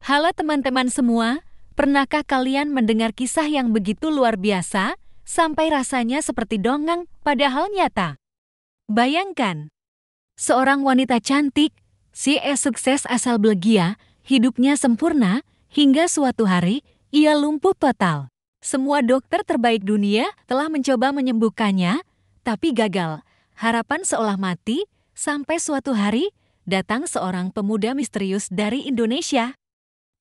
Halo teman-teman semua, pernahkah kalian mendengar kisah yang begitu luar biasa, sampai rasanya seperti dongeng padahal nyata? Bayangkan, seorang wanita cantik, sukses asal Belgia, hidupnya sempurna, hingga suatu hari, ia lumpuh total. Semua dokter terbaik dunia telah mencoba menyembuhkannya, tapi gagal. Harapan seolah mati, sampai suatu hari, datang seorang pemuda misterius dari Indonesia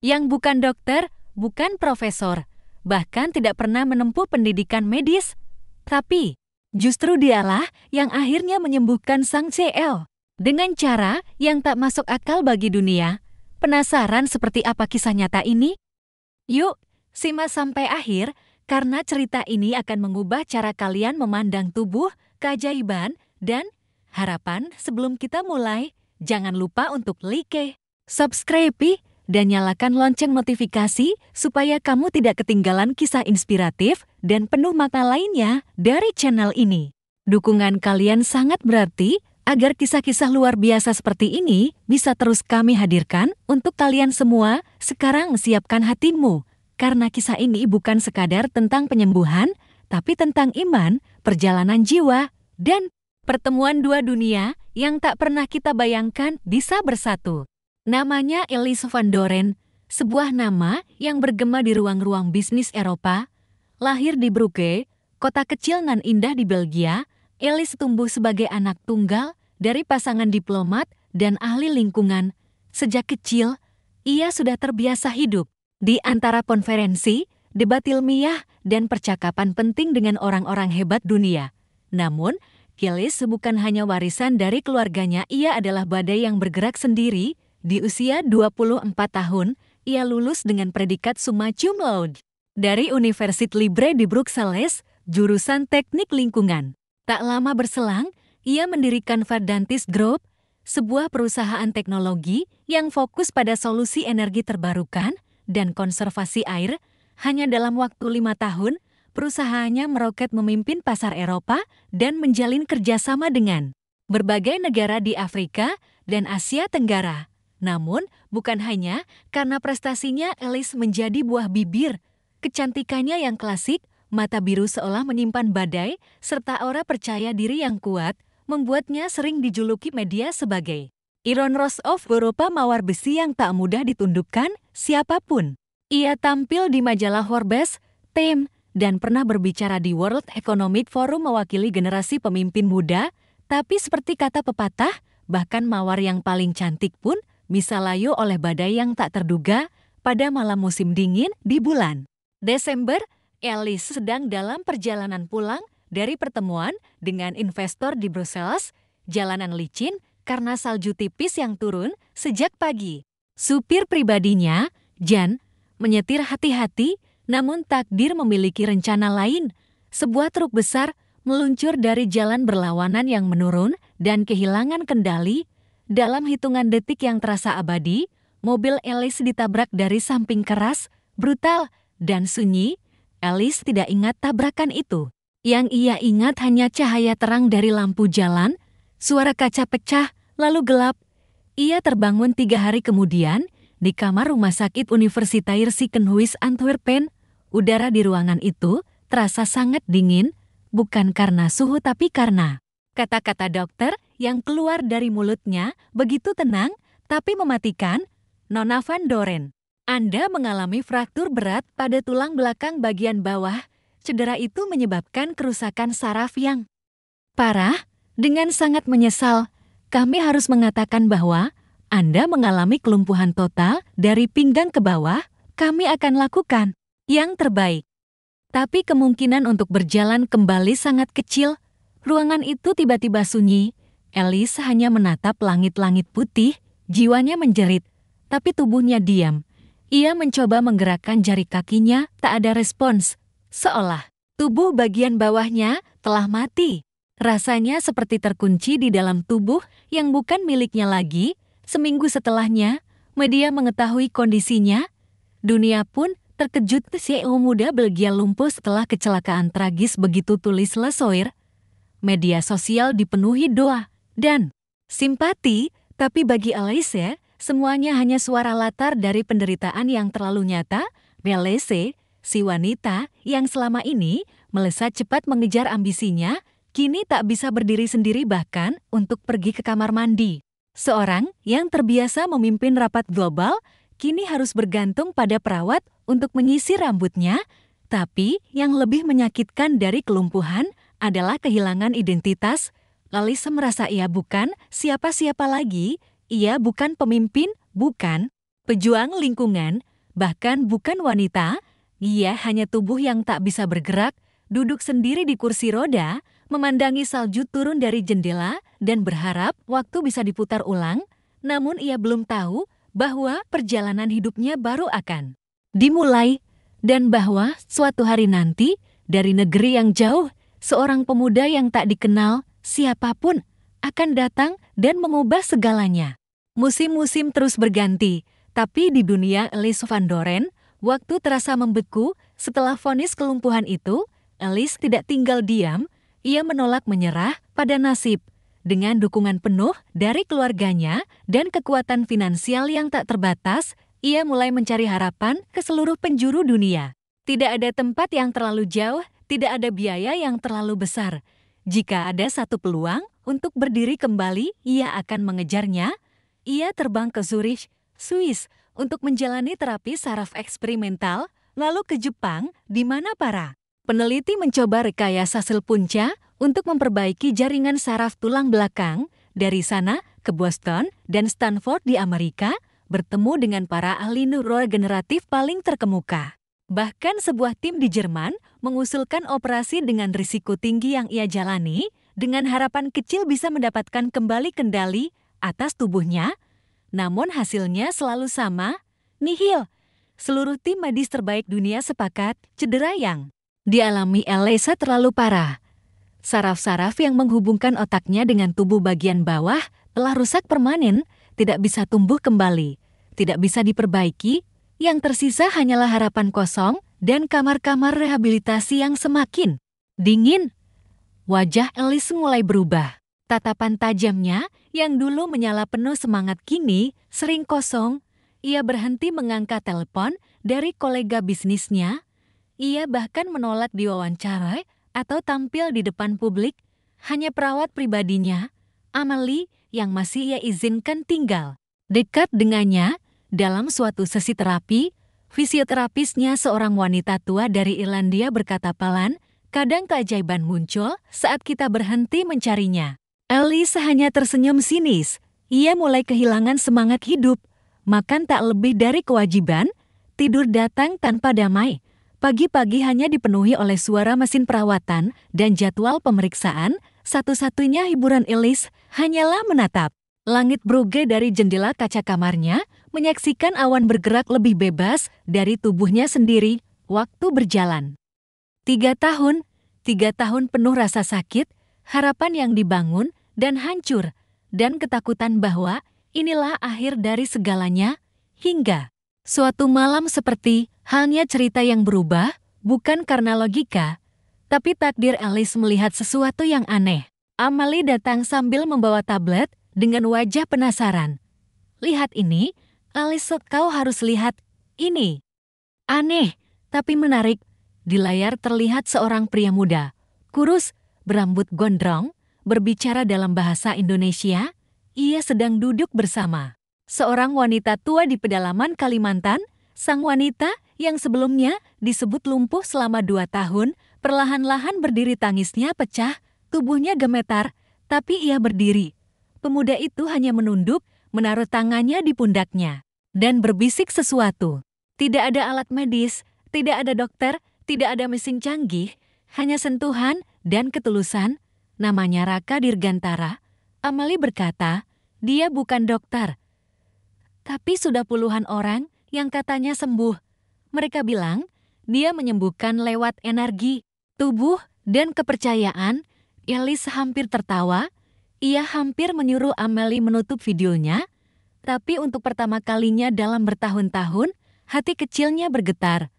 yang bukan dokter, bukan profesor, bahkan tidak pernah menempuh pendidikan medis. Tapi, justru dialah yang akhirnya menyembuhkan sang CL dengan cara yang tak masuk akal bagi dunia. Penasaran seperti apa kisah nyata ini? Yuk, simak sampai akhir, karena cerita ini akan mengubah cara kalian memandang tubuh, keajaiban, dan harapan. Sebelum kita mulai, jangan lupa untuk like, subscribe, dan nyalakan lonceng notifikasi supaya kamu tidak ketinggalan kisah inspiratif dan penuh makna lainnya dari channel ini. Dukungan kalian sangat berarti agar kisah-kisah luar biasa seperti ini bisa terus kami hadirkan untuk kalian semua. Sekarang siapkan hatimu, karena kisah ini bukan sekadar tentang penyembuhan, tapi tentang iman, perjalanan jiwa, dan pertemuan dua dunia yang tak pernah kita bayangkan bisa bersatu. Namanya Elise van Doren, sebuah nama yang bergema di ruang-ruang bisnis Eropa. Lahir di Brugge, kota kecil nan indah di Belgia, Elise tumbuh sebagai anak tunggal dari pasangan diplomat dan ahli lingkungan. Sejak kecil, ia sudah terbiasa hidup di antara konferensi, debat ilmiah, dan percakapan penting dengan orang-orang hebat dunia. Namun, Elise bukan hanya warisan dari keluarganya, ia adalah badai yang bergerak sendiri. Di usia 24 tahun, ia lulus dengan predikat summa cum laude dari Universitas Libre di Bruxelles, jurusan teknik lingkungan. Tak lama berselang, ia mendirikan Verdantis Group, sebuah perusahaan teknologi yang fokus pada solusi energi terbarukan dan konservasi air. Hanya dalam waktu 5 tahun, perusahaannya meroket memimpin pasar Eropa dan menjalin kerjasama dengan berbagai negara di Afrika dan Asia Tenggara. Namun, bukan hanya karena prestasinya, Elise menjadi buah bibir. Kecantikannya yang klasik, mata biru seolah menyimpan badai, serta aura percaya diri yang kuat, membuatnya sering dijuluki media sebagai Iron Rose of Europa, mawar besi yang tak mudah ditundukkan siapapun. Ia tampil di majalah Forbes, Time, dan pernah berbicara di World Economic Forum mewakili generasi pemimpin muda. Tapi seperti kata pepatah, bahkan mawar yang paling cantik pun bisa layu oleh badai yang tak terduga. Pada malam musim dingin di bulan Desember, Elise sedang dalam perjalanan pulang dari pertemuan dengan investor di Brussels. Jalanan licin karena salju tipis yang turun sejak pagi. Supir pribadinya, Jan, menyetir hati-hati, namun takdir memiliki rencana lain. Sebuah truk besar meluncur dari jalan berlawanan yang menurun dan kehilangan kendali. Dalam hitungan detik yang terasa abadi, mobil Elise ditabrak dari samping keras, brutal, dan sunyi. Elise tidak ingat tabrakan itu. Yang ia ingat hanya cahaya terang dari lampu jalan, suara kaca pecah, lalu gelap. Ia terbangun 3 hari kemudian di kamar rumah sakit Universitair Ziekenhuis Antwerpen. Udara di ruangan itu terasa sangat dingin, bukan karena suhu tapi karena kata-kata dokter yang keluar dari mulutnya begitu tenang, tapi mematikan. Nona van Doren, Anda mengalami fraktur berat pada tulang belakang bagian bawah. Cedera itu menyebabkan kerusakan saraf yang parah. Dengan sangat menyesal, kami harus mengatakan bahwa Anda mengalami kelumpuhan total dari pinggang ke bawah. Kami akan lakukan yang terbaik, tapi kemungkinan untuk berjalan kembali sangat kecil. Ruangan itu tiba-tiba sunyi. Elise hanya menatap langit-langit putih, jiwanya menjerit, tapi tubuhnya diam. Ia mencoba menggerakkan jari kakinya, tak ada respons. Seolah tubuh bagian bawahnya telah mati. Rasanya seperti terkunci di dalam tubuh yang bukan miliknya lagi. Seminggu setelahnya, media mengetahui kondisinya. Dunia pun terkejut. CEO muda Belgia lumpuh setelah kecelakaan tragis, begitu tulis Le Soir. Media sosial dipenuhi doa dan simpati, tapi bagi Elise, Semuanya hanya suara latar dari penderitaan yang terlalu nyata. Belese, si wanita yang selama ini melesat cepat mengejar ambisinya, kini tak bisa berdiri sendiri bahkan untuk pergi ke kamar mandi. Seorang yang terbiasa memimpin rapat global, kini harus bergantung pada perawat untuk menyisir rambutnya. Tapi yang lebih menyakitkan dari kelumpuhan adalah kehilangan identitas. Lalisa merasa ia bukan siapa-siapa lagi, ia bukan pemimpin, bukan pejuang lingkungan, bahkan bukan wanita. Ia hanya tubuh yang tak bisa bergerak, duduk sendiri di kursi roda, memandangi salju turun dari jendela dan berharap waktu bisa diputar ulang. Namun ia belum tahu bahwa perjalanan hidupnya baru akan dimulai dan bahwa suatu hari nanti dari negeri yang jauh, seorang pemuda yang tak dikenal siapapun akan datang dan mengubah segalanya. Musim-musim terus berganti, tapi di dunia Elise Van Doren, waktu terasa membeku. Setelah vonis kelumpuhan itu, Elise tidak tinggal diam, ia menolak menyerah pada nasib. Dengan dukungan penuh dari keluarganya dan kekuatan finansial yang tak terbatas, ia mulai mencari harapan ke seluruh penjuru dunia. Tidak ada tempat yang terlalu jauh, tidak ada biaya yang terlalu besar. Jika ada satu peluang untuk berdiri kembali, ia akan mengejarnya. Ia terbang ke Zurich, Swiss, untuk menjalani terapi saraf eksperimental, lalu ke Jepang, di mana para peneliti mencoba rekayasa sel punca untuk memperbaiki jaringan saraf tulang belakang. Dari sana ke Boston dan Stanford di Amerika, bertemu dengan para ahli neurogeneratif paling terkemuka. Bahkan sebuah tim di Jerman mengusulkan operasi dengan risiko tinggi yang ia jalani, dengan harapan kecil bisa mendapatkan kembali kendali atas tubuhnya. Namun hasilnya selalu sama, nihil. Seluruh tim medis terbaik dunia sepakat cedera yang dialami Elisa terlalu parah. Saraf-saraf yang menghubungkan otaknya dengan tubuh bagian bawah telah rusak permanen, tidak bisa tumbuh kembali, tidak bisa diperbaiki. Yang tersisa hanyalah harapan kosong dan kamar-kamar rehabilitasi yang semakin dingin. Wajah Elise mulai berubah. Tatapan tajamnya yang dulu menyala penuh semangat kini sering kosong. Ia berhenti mengangkat telepon dari kolega bisnisnya. Ia bahkan menolak diwawancara atau tampil di depan publik. Hanya perawat pribadinya, Amelie, yang masih ia izinkan tinggal dekat dengannya. Dalam suatu sesi terapi, fisioterapisnya, seorang wanita tua dari Irlandia, berkata pelan, "Kadang keajaiban muncul saat kita berhenti mencarinya." Elise hanya tersenyum sinis. Ia mulai kehilangan semangat hidup. Makan tak lebih dari kewajiban, tidur datang tanpa damai. Pagi-pagi hanya dipenuhi oleh suara mesin perawatan dan jadwal pemeriksaan. Satu-satunya hiburan Elise hanyalah menatap langit Brugge dari jendela kaca kamarnya, menyaksikan awan bergerak lebih bebas dari tubuhnya sendiri. Waktu berjalan. 3 tahun penuh rasa sakit, harapan yang dibangun dan hancur, dan ketakutan bahwa inilah akhir dari segalanya, hingga suatu malam seperti halnya cerita yang berubah, bukan karena logika, tapi takdir. Elise melihat sesuatu yang aneh. Amelie datang sambil membawa tablet dengan wajah penasaran. "Lihat ini, Elise, kau harus lihat ini." Aneh, tapi menarik. Di layar terlihat seorang pria muda, kurus, berambut gondrong, berbicara dalam bahasa Indonesia. Ia sedang duduk bersama seorang wanita tua di pedalaman Kalimantan. Sang wanita yang sebelumnya disebut lumpuh selama 2 tahun, perlahan-lahan berdiri. Tangisnya pecah, tubuhnya gemetar, tapi ia berdiri. Pemuda itu hanya menunduk, menaruh tangannya di pundaknya, dan berbisik sesuatu. Tidak ada alat medis, tidak ada dokter, tidak ada mesin canggih, hanya sentuhan dan ketulusan. Namanya Raka Dirgantara. Amelie berkata, dia bukan dokter. Tapi sudah puluhan orang yang katanya sembuh. Mereka bilang, dia menyembuhkan lewat energi, tubuh, dan kepercayaan. Elise hampir tertawa. Ia hampir menyuruh Amelie menutup videonya, tapi untuk pertama kalinya dalam bertahun-tahun, hati kecilnya bergetar.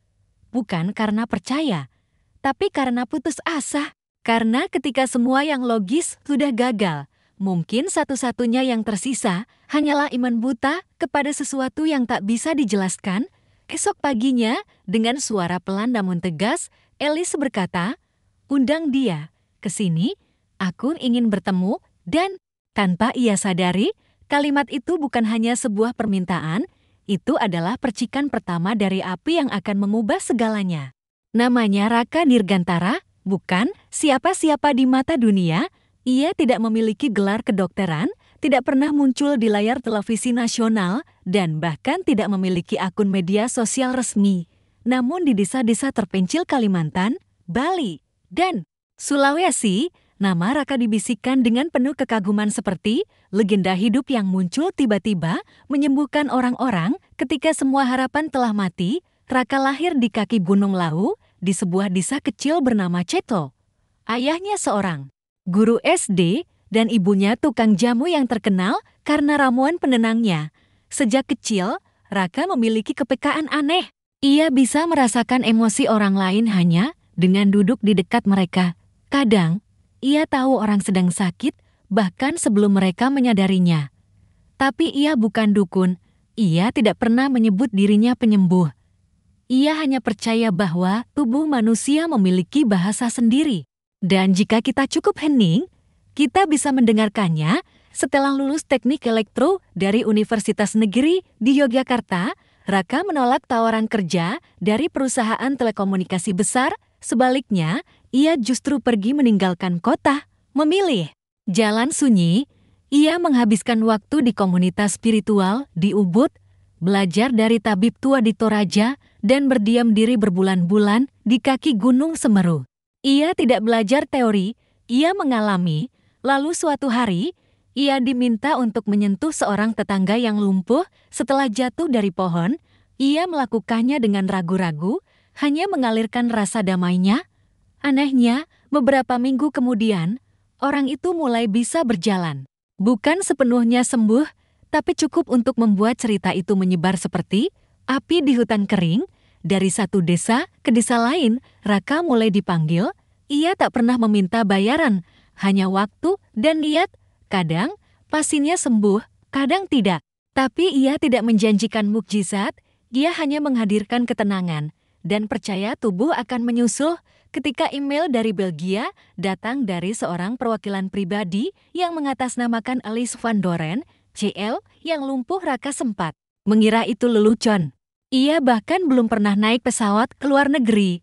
Bukan karena percaya, tapi karena putus asa. Karena ketika semua yang logis sudah gagal, Mungkin satu-satunya yang tersisa hanyalah iman buta kepada sesuatu yang tak bisa dijelaskan. Esok paginya, dengan suara pelan namun tegas, Alice berkata, "Undang dia ke sini, aku ingin bertemu." Dan tanpa ia sadari, kalimat itu bukan hanya sebuah permintaan, itu adalah percikan pertama dari api yang akan mengubah segalanya. Namanya Raka Dirgantara, bukan siapa-siapa di mata dunia. Ia tidak memiliki gelar kedokteran, tidak pernah muncul di layar televisi nasional, dan bahkan tidak memiliki akun media sosial resmi. Namun di desa-desa terpencil Kalimantan, Bali, dan Sulawesi, nama Raka dibisikkan dengan penuh kekaguman seperti legenda hidup yang muncul tiba-tiba menyembuhkan orang-orang ketika semua harapan telah mati. Raka lahir di kaki Gunung Lawu, di sebuah desa kecil bernama Ceto. Ayahnya seorang guru SD dan ibunya tukang jamu yang terkenal karena ramuan penenangnya. Sejak kecil, Raka memiliki kepekaan aneh. Ia bisa merasakan emosi orang lain hanya dengan duduk di dekat mereka. Kadang, ia tahu orang sedang sakit bahkan sebelum mereka menyadarinya. Tapi ia bukan dukun. Ia tidak pernah menyebut dirinya penyembuh. Ia hanya percaya bahwa tubuh manusia memiliki bahasa sendiri. Dan jika kita cukup hening, kita bisa mendengarkannya. Setelah lulus teknik elektro dari Universitas Negeri di Yogyakarta, Raka menolak tawaran kerja dari perusahaan telekomunikasi besar. Sebaliknya, ia justru pergi meninggalkan kota, memilih jalan sunyi. Ia menghabiskan waktu di komunitas spiritual di Ubud, belajar dari tabib tua di Toraja, dan berdiam diri berbulan-bulan di kaki Gunung Semeru. Ia tidak belajar teori, ia mengalami. Lalu suatu hari, ia diminta untuk menyentuh seorang tetangga yang lumpuh setelah jatuh dari pohon. Ia melakukannya dengan ragu-ragu, hanya mengalirkan rasa damainya. Anehnya, beberapa minggu kemudian, orang itu mulai bisa berjalan. Bukan sepenuhnya sembuh, tapi cukup untuk membuat cerita itu menyebar seperti api di hutan kering. Dari satu desa ke desa lain, Raka mulai dipanggil. Ia tak pernah meminta bayaran, hanya waktu dan lihat. Kadang pasiennya sembuh, kadang tidak. Tapi ia tidak menjanjikan mukjizat, ia hanya menghadirkan ketenangan dan percaya tubuh akan menyusul. Ketika email dari Belgia datang dari seorang perwakilan pribadi yang mengatasnamakan Alice van Doren, CL, yang lumpuh, Raka sempat mengira itu lelucon. Ia bahkan belum pernah naik pesawat ke luar negeri.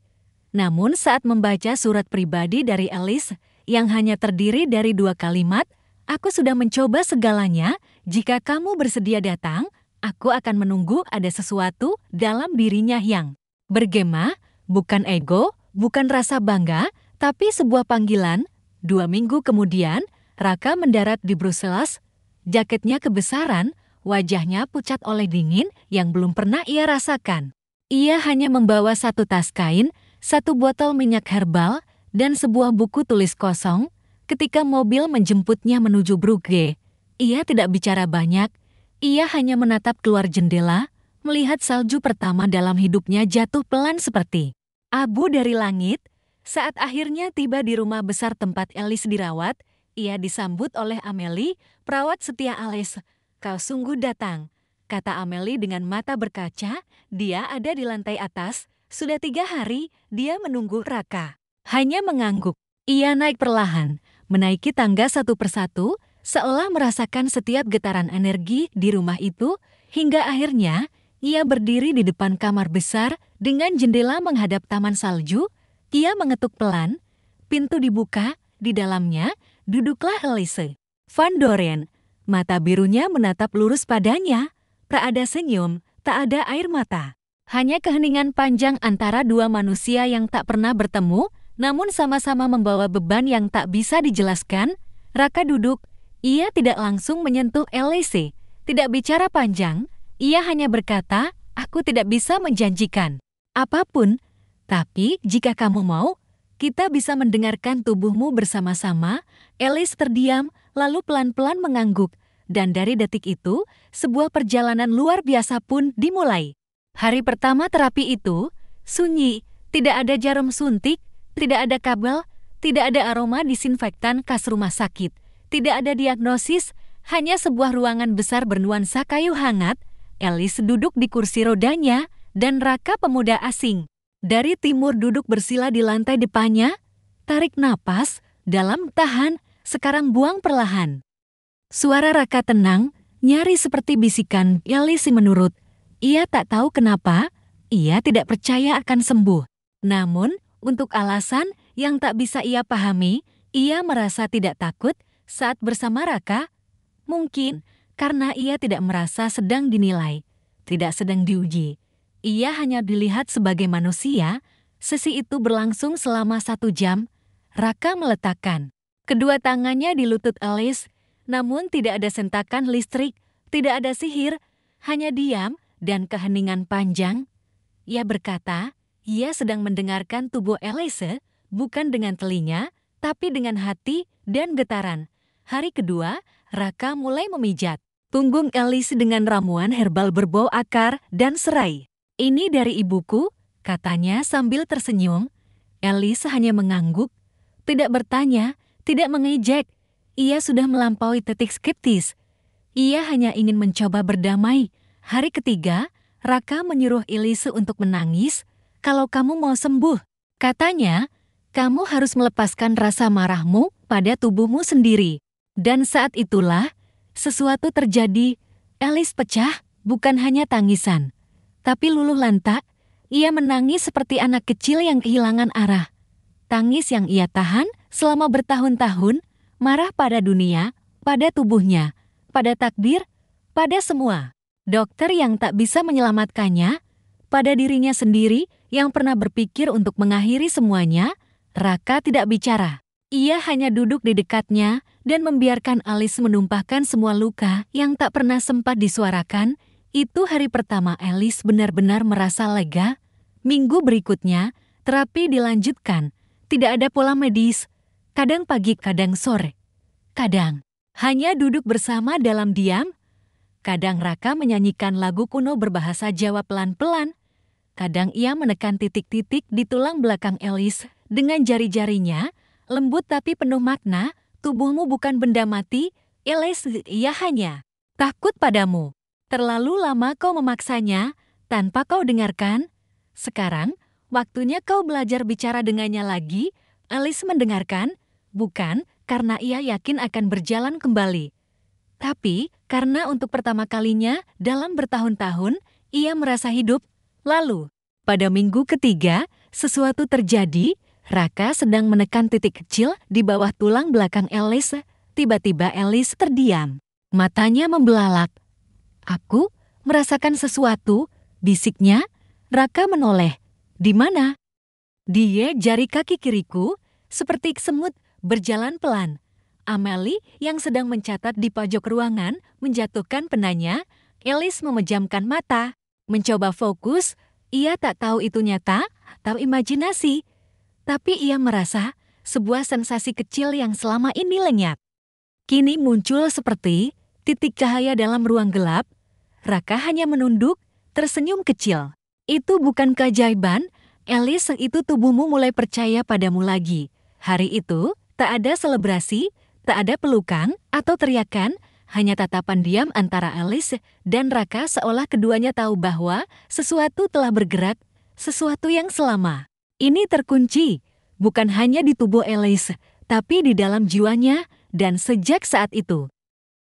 Namun saat membaca surat pribadi dari Alice yang hanya terdiri dari 2 kalimat, "Aku sudah mencoba segalanya, jika kamu bersedia datang, aku akan menunggu." Ada sesuatu dalam dirinya yang bergema, bukan ego, bukan rasa bangga, tapi sebuah panggilan. 2 minggu kemudian, Raka mendarat di Brussels. Jaketnya kebesaran, wajahnya pucat oleh dingin yang belum pernah ia rasakan. Ia hanya membawa 1 tas kain, 1 botol minyak herbal, dan sebuah buku tulis kosong. Ketika mobil menjemputnya menuju Brugge, ia tidak bicara banyak. Ia hanya menatap keluar jendela, melihat salju pertama dalam hidupnya jatuh pelan seperti abu dari langit. Saat akhirnya tiba di rumah besar tempat Alice dirawat, ia disambut oleh Amelie, perawat setia Alice. "Kau sungguh datang," kata Amelie dengan mata berkaca. Dia ada di lantai atas. Sudah 3 hari dia menunggu Raka. Hanya mengangguk. Ia naik perlahan, menaiki tangga satu persatu, seolah merasakan setiap getaran energi di rumah itu, hingga akhirnya ia berdiri di depan kamar besar dengan jendela menghadap taman salju. Ia mengetuk pelan, pintu dibuka, di dalamnya duduklah Alice van Doren. Mata birunya menatap lurus padanya. Tak ada senyum, tak ada air mata. Hanya keheningan panjang antara 2 manusia yang tak pernah bertemu, namun sama-sama membawa beban yang tak bisa dijelaskan. Raka duduk. Ia tidak langsung menyentuh Alice, tidak bicara panjang. Ia hanya berkata, "Aku tidak bisa menjanjikan apapun, tapi jika kamu mau, kita bisa mendengarkan tubuhmu bersama-sama." Alice terdiam, lalu pelan-pelan mengangguk. Dan dari detik itu, sebuah perjalanan luar biasa pun dimulai. Hari pertama terapi itu, sunyi, tidak ada jarum suntik, tidak ada kabel, tidak ada aroma disinfektan khas rumah sakit, Tidak ada diagnosis, hanya sebuah ruangan besar bernuansa kayu hangat. Alice duduk di kursi rodanya, dan Raka pemuda asing dari timur duduk bersila di lantai depannya. Tarik napas, dalam tahan, sekarang buang perlahan. Suara Raka tenang, nyaris seperti bisikan. Alice menurut. Ia tak tahu kenapa, ia tidak percaya akan sembuh. Namun, untuk alasan yang tak bisa ia pahami, ia merasa tidak takut saat bersama Raka. Mungkin karena ia tidak merasa sedang dinilai, tidak sedang diuji. Ia hanya dilihat sebagai manusia. Sesi itu berlangsung selama 1 jam. Raka meletakkan kedua tangannya di lutut Alice, namun tidak ada sentakan listrik, tidak ada sihir, hanya diam dan keheningan panjang. Ia berkata, ia sedang mendengarkan tubuh Alice, bukan dengan telinga, tapi dengan hati dan getaran. Hari kedua, Raka mulai memijat punggung Alice dengan ramuan herbal berbau akar dan serai. Ini dari ibuku, katanya sambil tersenyum. Alice hanya mengangguk, tidak bertanya, tidak mengejek. Ia sudah melampaui titik skeptis. Ia hanya ingin mencoba berdamai. Hari ketiga, Raka menyuruh Alice untuk menangis. Kalau kamu mau sembuh, katanya, kamu harus melepaskan rasa marahmu pada tubuhmu sendiri. Dan saat itulah, sesuatu terjadi. Alice pecah, bukan hanya tangisan, tapi luluh lantak. Ia menangis seperti anak kecil yang kehilangan arah. Tangis yang ia tahan selama bertahun-tahun, marah pada dunia, pada tubuhnya, pada takdir, pada semua. Dokter yang tak bisa menyelamatkannya, pada dirinya sendiri yang pernah berpikir untuk mengakhiri semuanya. Raka tidak bicara. Ia hanya duduk di dekatnya dan membiarkan Alice menumpahkan semua luka yang tak pernah sempat disuarakan. Itu hari pertama Alice benar-benar merasa lega. Minggu berikutnya, terapi dilanjutkan. Tidak ada pola medis. Kadang pagi, kadang sore. Kadang hanya duduk bersama dalam diam. Kadang Raka menyanyikan lagu kuno berbahasa Jawa pelan-pelan. Kadang ia menekan titik-titik di tulang belakang Alice dengan jari-jarinya, lembut tapi penuh makna. Tubuhmu bukan benda mati, Alice, ia hanya takut padamu. Terlalu lama kau memaksanya, tanpa kau dengarkan. Sekarang, waktunya kau belajar bicara dengannya lagi. Alice mendengarkan, bukan karena ia yakin akan berjalan kembali, tapi karena untuk pertama kalinya dalam bertahun-tahun, ia merasa hidup. Lalu, pada minggu ketiga, sesuatu terjadi. Raka sedang menekan titik kecil di bawah tulang belakang Alice. Tiba-tiba Alice terdiam. Matanya membelalak. Aku merasakan sesuatu, bisiknya. Raka menoleh. Di mana? Dia jari kaki kiriku, seperti semut, berjalan pelan. Amelie yang sedang mencatat di pojok ruangan menjatuhkan penanya. Alice memejamkan mata, mencoba fokus. Ia tak tahu itu nyata atau imajinasi, tapi ia merasa sebuah sensasi kecil yang selama ini lenyap. Kini muncul seperti titik cahaya dalam ruang gelap. Raka hanya menunduk, tersenyum kecil. Itu bukan keajaiban, Alice, itu tubuhmu mulai percaya padamu lagi. Hari itu, tak ada selebrasi, tak ada pelukan atau teriakan, hanya tatapan diam antara Alice dan Raka seolah keduanya tahu bahwa sesuatu telah bergerak, sesuatu yang selama ini terkunci, bukan hanya di tubuh Alice, tapi di dalam jiwanya, dan sejak saat itu,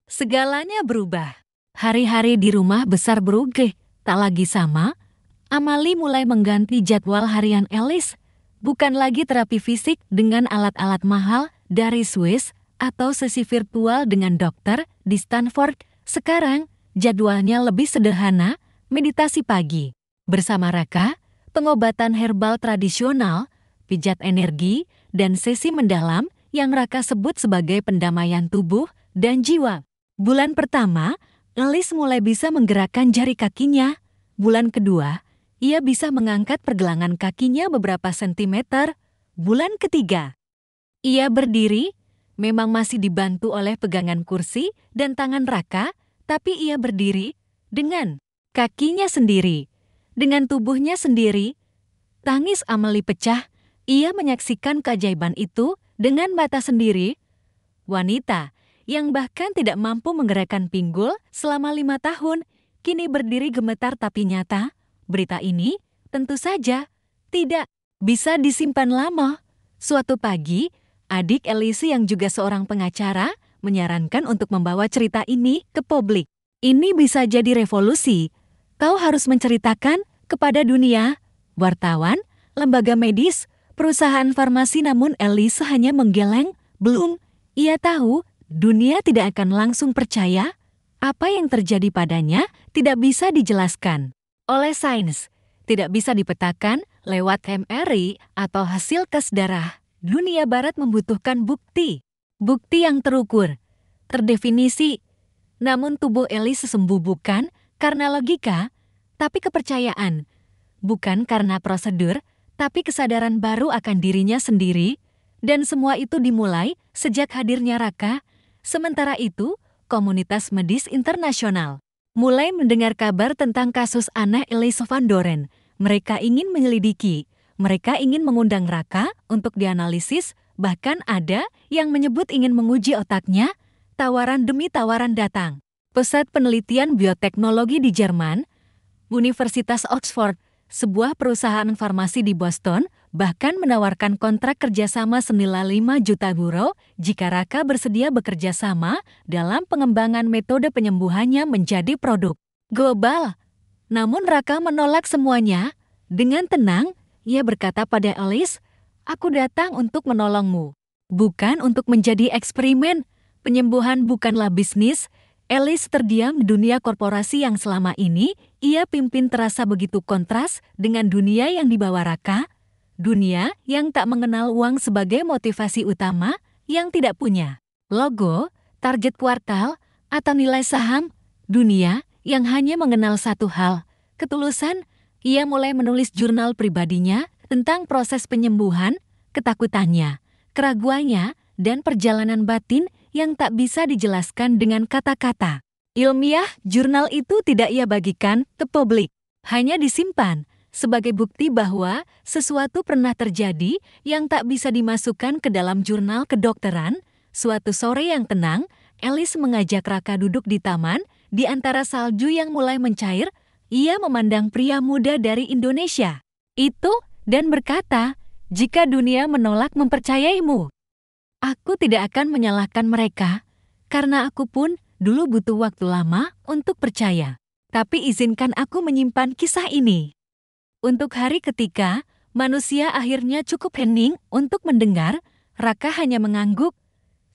segalanya berubah. Hari-hari di rumah besar berugeh, tak lagi sama. Amelie mulai mengganti jadwal harian Alice. Bukan lagi terapi fisik dengan alat-alat mahal dari Swiss atau sesi virtual dengan dokter di Stanford. Sekarang, jadwalnya lebih sederhana, meditasi pagi bersama Raka, pengobatan herbal tradisional, pijat energi, dan sesi mendalam yang Raka sebut sebagai pendamaian tubuh dan jiwa. Bulan pertama, Alice mulai bisa menggerakkan jari kakinya. Bulan kedua, ia bisa mengangkat pergelangan kakinya beberapa sentimeter. Bulan ketiga, ia berdiri, memang masih dibantu oleh pegangan kursi dan tangan Raka, tapi ia berdiri dengan kakinya sendiri, dengan tubuhnya sendiri. Tangis Amelie pecah. Ia menyaksikan keajaiban itu dengan mata sendiri. Wanita yang bahkan tidak mampu menggerakkan pinggul selama 5 tahun, kini berdiri gemetar tapi nyata. Berita ini tentu saja tidak bisa disimpan lama. Suatu pagi, adik Elise yang juga seorang pengacara menyarankan untuk membawa cerita ini ke publik. Ini bisa jadi revolusi. Kau harus menceritakan kepada dunia, wartawan, lembaga medis, perusahaan farmasi, namun Elise hanya menggeleng. Belum, ia tahu dunia tidak akan langsung percaya. Apa yang terjadi padanya tidak bisa dijelaskan oleh sains, tidak bisa dipetakan lewat MRI atau hasil tes darah. Dunia barat membutuhkan bukti. Bukti yang terukur, terdefinisi. Namun tubuh Elise sembuh bukan karena logika, tapi kepercayaan. Bukan karena prosedur, tapi kesadaran baru akan dirinya sendiri. Dan semua itu dimulai sejak hadirnya Raka. Sementara itu, komunitas medis internasional mulai mendengar kabar tentang kasus aneh Elise van Doren. Mereka ingin menyelidiki. Mereka ingin mengundang Raka untuk dianalisis. Bahkan ada yang menyebut ingin menguji otaknya. Tawaran demi tawaran datang. Pusat Penelitian Bioteknologi di Jerman, Universitas Oxford, sebuah perusahaan farmasi di Boston, bahkan menawarkan kontrak kerjasama senilai 5 juta euro jika Raka bersedia bekerja sama dalam pengembangan metode penyembuhannya menjadi produk global. Namun Raka menolak semuanya. Dengan tenang, ia berkata pada Elise, "Aku datang untuk menolongmu, bukan untuk menjadi eksperimen." Penyembuhan bukanlah bisnis. Elise terdiam di dunia korporasi yang selama ini ia pimpin terasa begitu kontras dengan dunia yang dibawa Raka. Dunia yang tak mengenal uang sebagai motivasi utama, yang tidak punya logo, target kuartal, atau nilai saham. Dunia yang hanya mengenal satu hal, ketulusan. Ia mulai menulis jurnal pribadinya tentang proses penyembuhan, ketakutannya, keraguannya, dan perjalanan batin yang tak bisa dijelaskan dengan kata-kata ilmiah. Jurnal itu tidak ia bagikan ke publik, hanya disimpan sebagai bukti bahwa sesuatu pernah terjadi yang tak bisa dimasukkan ke dalam jurnal kedokteran. Suatu sore yang tenang, Elise mengajak Raka duduk di taman di antara salju yang mulai mencair. Ia memandang pria muda dari Indonesia itu dan berkata, "Jika dunia menolak mempercayaimu, aku tidak akan menyalahkan mereka, karena aku pun dulu butuh waktu lama untuk percaya. Tapi izinkan aku menyimpan kisah ini untuk hari ketika manusia akhirnya cukup hening untuk mendengar." Raka hanya mengangguk.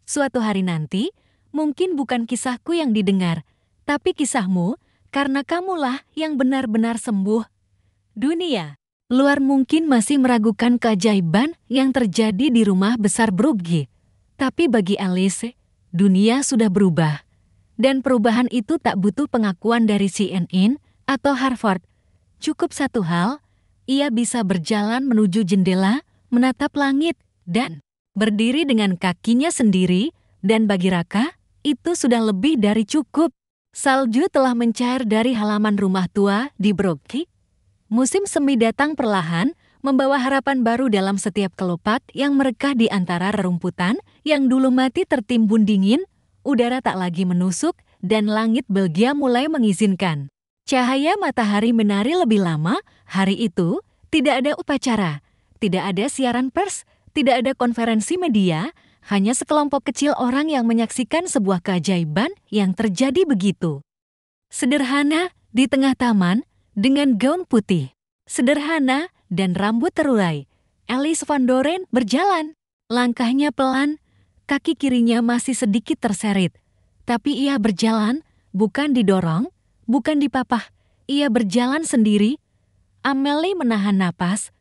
"Suatu hari nanti, mungkin bukan kisahku yang didengar, tapi kisahmu, karena kamulah yang benar-benar sembuh." Dunia luar mungkin masih meragukan keajaiban yang terjadi di rumah besar Brugge. Tapi bagi Elise, dunia sudah berubah. Dan perubahan itu tak butuh pengakuan dari CNN atau Harvard. Cukup satu hal, ia bisa berjalan menuju jendela, menatap langit, dan berdiri dengan kakinya sendiri. Dan bagi Raka, itu sudah lebih dari cukup. Salju telah mencair dari halaman rumah tua di Brugge. Musim semi datang perlahan, membawa harapan baru dalam setiap kelopak yang merekah di antara rerumputan yang dulu mati tertimbun dingin. Udara tak lagi menusuk dan langit Belgia mulai mengizinkan cahaya matahari menari lebih lama. Hari itu tidak ada upacara, tidak ada siaran pers, tidak ada konferensi media, hanya sekelompok kecil orang yang menyaksikan sebuah keajaiban yang terjadi begitu sederhana di tengah taman dengan gaun putih sederhana dan rambut terurai. Elise van Doren berjalan. Langkahnya pelan, kaki kirinya masih sedikit terserit. Tapi ia berjalan, bukan didorong, bukan dipapah. Ia berjalan sendiri. Amelie menahan napas.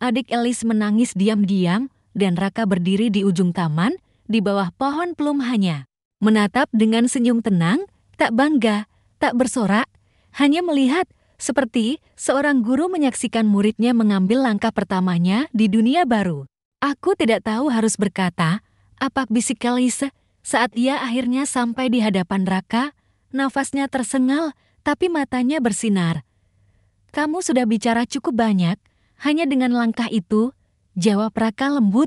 Adik Elise menangis diam-diam, dan Raka berdiri di ujung taman, di bawah pohon plum hanya menatap dengan senyum tenang, tak bangga, tak bersorak, hanya melihat. Seperti seorang guru menyaksikan muridnya mengambil langkah pertamanya di dunia baru. "Aku tidak tahu harus berkata apa," bisik Elise saat ia akhirnya sampai di hadapan Raka. Nafasnya tersengal, tapi matanya bersinar. "Kamu sudah bicara cukup banyak, hanya dengan langkah itu," jawab Raka lembut.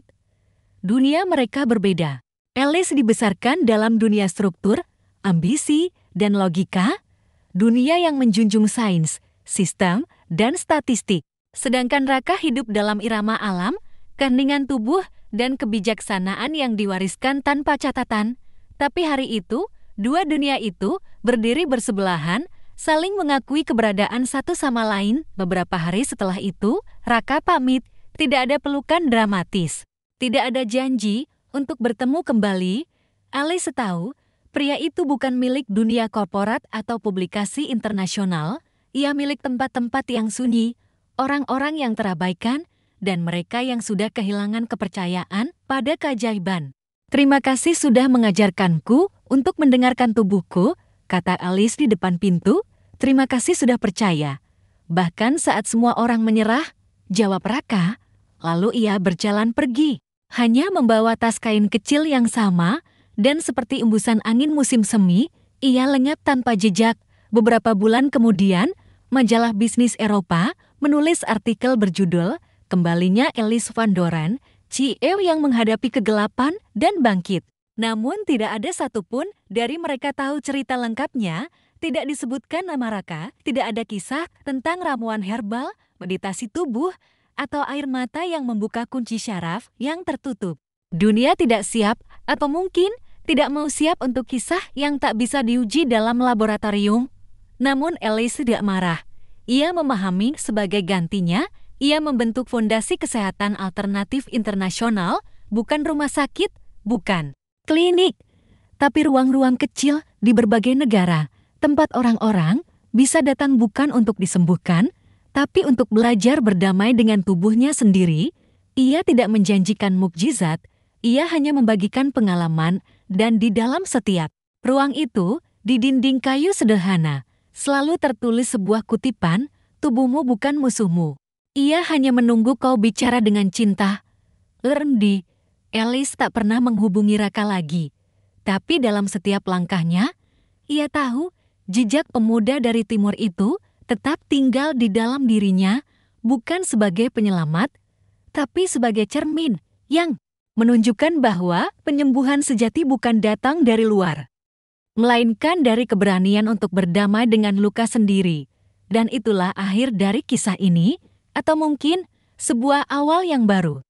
Dunia mereka berbeda. Alice dibesarkan dalam dunia struktur, ambisi, dan logika, dunia yang menjunjung sains, sistem, dan statistik. Sedangkan Raka hidup dalam irama alam, keheningan tubuh, dan kebijaksanaan yang diwariskan tanpa catatan. Tapi hari itu, dua dunia itu berdiri bersebelahan, saling mengakui keberadaan satu sama lain. Beberapa hari setelah itu, Raka pamit. Tidak ada pelukan dramatis. Tidak ada janji untuk bertemu kembali. Alice tahu, pria itu bukan milik dunia korporat atau publikasi internasional. Ia milik tempat-tempat yang sunyi, orang-orang yang terabaikan, dan mereka yang sudah kehilangan kepercayaan pada keajaiban. Terima kasih sudah mengajarkanku untuk mendengarkan tubuhku, kata Alice di depan pintu. Terima kasih sudah percaya. Bahkan saat semua orang menyerah, jawab Raka. Lalu ia berjalan pergi, hanya membawa tas kain kecil yang sama, dan seperti embusan angin musim semi, ia lenyap tanpa jejak. Beberapa bulan kemudian, majalah bisnis Eropa menulis artikel berjudul Kembalinya Alice Van Doren, CEO yang menghadapi kegelapan dan bangkit. Namun tidak ada satupun dari mereka tahu cerita lengkapnya, tidak disebutkan nama Raka, tidak ada kisah tentang ramuan herbal, meditasi tubuh, atau air mata yang membuka kunci syaraf yang tertutup. Dunia tidak siap, atau mungkin tidak mau siap untuk kisah yang tak bisa diuji dalam laboratorium. Namun Alice tidak marah. Ia memahami sebagai gantinya, ia membentuk fondasi kesehatan alternatif internasional, bukan rumah sakit, bukan klinik, tapi ruang-ruang kecil di berbagai negara, tempat orang-orang bisa datang bukan untuk disembuhkan, tapi untuk belajar berdamai dengan tubuhnya sendiri. Ia tidak menjanjikan mukjizat, ia hanya membagikan pengalaman, dan di dalam setiap ruang itu, di dinding kayu sederhana, selalu tertulis sebuah kutipan, tubuhmu bukan musuhmu. Ia hanya menunggu kau bicara dengan cinta. Lerendi, Alice tak pernah menghubungi Raka lagi. Tapi dalam setiap langkahnya, ia tahu jejak pemuda dari timur itu tetap tinggal di dalam dirinya, bukan sebagai penyelamat, tapi sebagai cermin yang menunjukkan bahwa penyembuhan sejati bukan datang dari luar, melainkan dari keberanian untuk berdamai dengan luka sendiri. Dan itulah akhir dari kisah ini, atau mungkin sebuah awal yang baru.